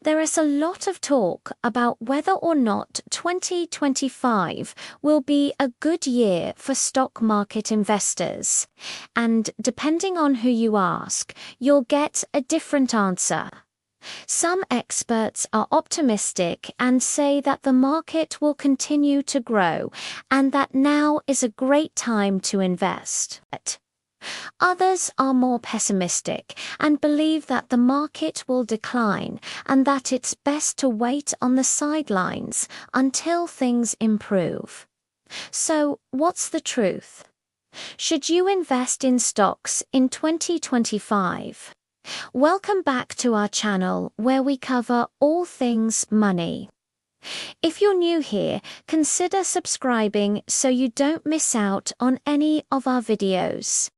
There is a lot of talk about whether or not 2025 will be a good year for stock market investors, and depending on who you ask, you'll get a different answer. Some experts are optimistic and say that the market will continue to grow and that now is a great time to invest. Others are more pessimistic and believe that the market will decline and that it's best to wait on the sidelines until things improve. So, what's the truth? Should you invest in stocks in 2025? Welcome back to our channel where we cover all things money. If you're new here, consider subscribing so you don't miss out on any of our videos.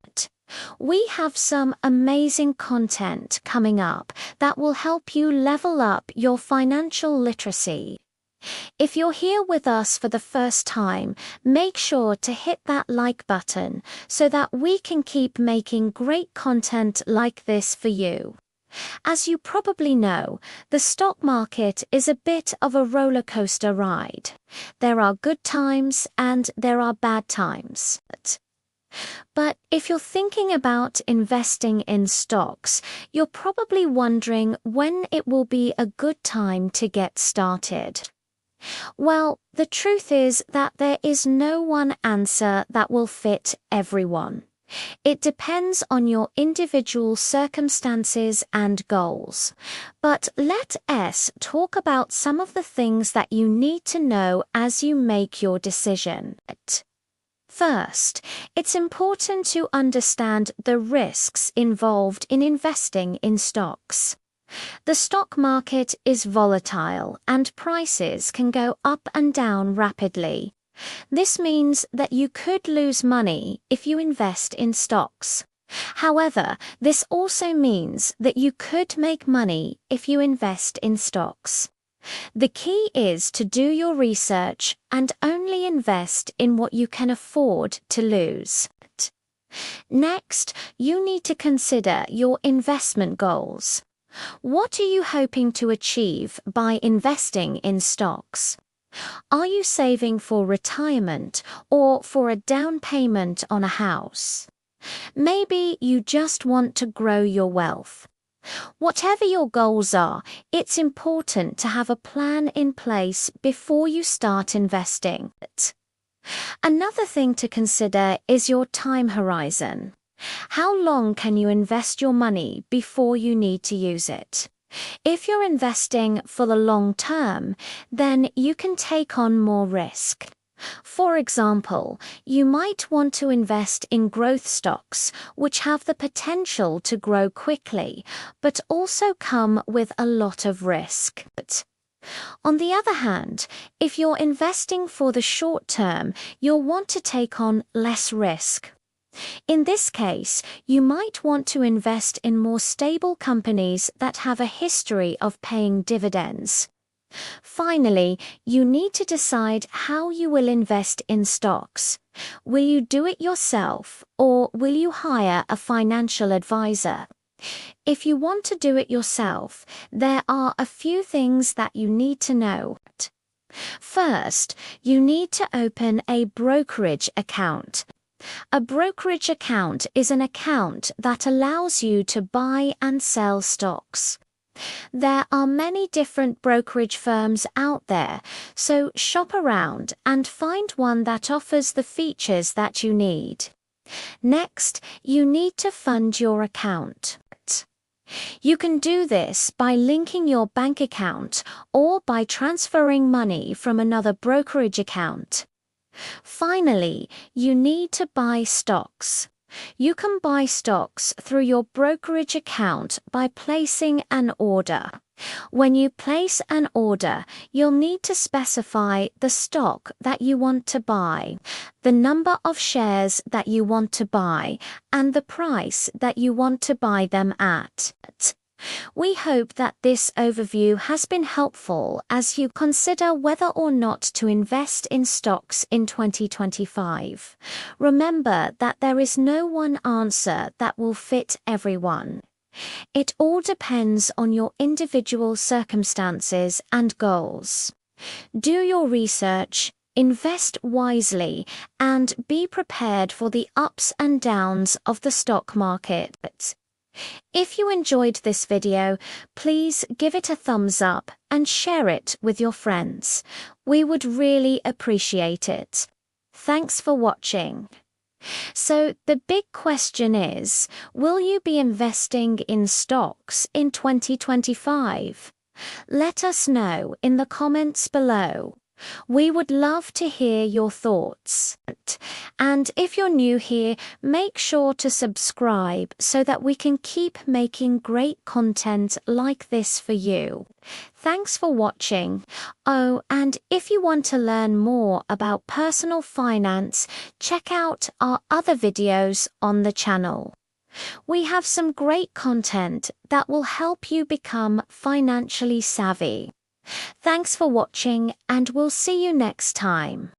We have some amazing content coming up that will help you level up your financial literacy. If you're here with us for the first time, make sure to hit that like button so that we can keep making great content like this for you. As you probably know, the stock market is a bit of a roller coaster ride. There are good times and there are bad times. But if you're thinking about investing in stocks, you're probably wondering when it will be a good time to get started. Well, the truth is that there is no one answer that will fit everyone. It depends on your individual circumstances and goals. But let us talk about some of the things that you need to know as you make your decision. First, it's important to understand the risks involved in investing in stocks. The stock market is volatile and prices can go up and down rapidly. This means that you could lose money if you invest in stocks. However, this also means that you could make money if you invest in stocks. The key is to do your research and only invest in what you can afford to lose. Next, you need to consider your investment goals. What are you hoping to achieve by investing in stocks? Are you saving for retirement or for a down payment on a house? Maybe you just want to grow your wealth. Whatever your goals are, it's important to have a plan in place before you start investing. Another thing to consider is your time horizon. How long can you invest your money before you need to use it? If you're investing for the long term, then you can take on more risk. For example, you might want to invest in growth stocks, which have the potential to grow quickly, but also come with a lot of risk. On the other hand, if you're investing for the short term, you'll want to take on less risk. In this case, you might want to invest in more stable companies that have a history of paying dividends. Finally, you need to decide how you will invest in stocks. Will you do it yourself, or will you hire a financial advisor? If you want to do it yourself, there are a few things that you need to know. First, you need to open a brokerage account. A brokerage account is an account that allows you to buy and sell stocks. There are many different brokerage firms out there, so shop around and find one that offers the features that you need. Next, you need to fund your account. You can do this by linking your bank account or by transferring money from another brokerage account. Finally, you need to buy stocks. You can buy stocks through your brokerage account by placing an order. When you place an order, you'll need to specify the stock that you want to buy, the number of shares that you want to buy, and the price that you want to buy them at. We hope that this overview has been helpful as you consider whether or not to invest in stocks in 2025. Remember that there is no one answer that will fit everyone. It all depends on your individual circumstances and goals. Do your research, invest wisely, and be prepared for the ups and downs of the stock market. If you enjoyed this video, please give it a thumbs up and share it with your friends. We would really appreciate it. Thanks for watching. So the big question is, will you be investing in stocks in 2025? Let us know in the comments below. We would love to hear your thoughts. And if you're new here, make sure to subscribe so that we can keep making great content like this for you. Thanks for watching. Oh, and if you want to learn more about personal finance, check out our other videos on the channel. We have some great content that will help you become financially savvy. Thanks for watching, and we'll see you next time.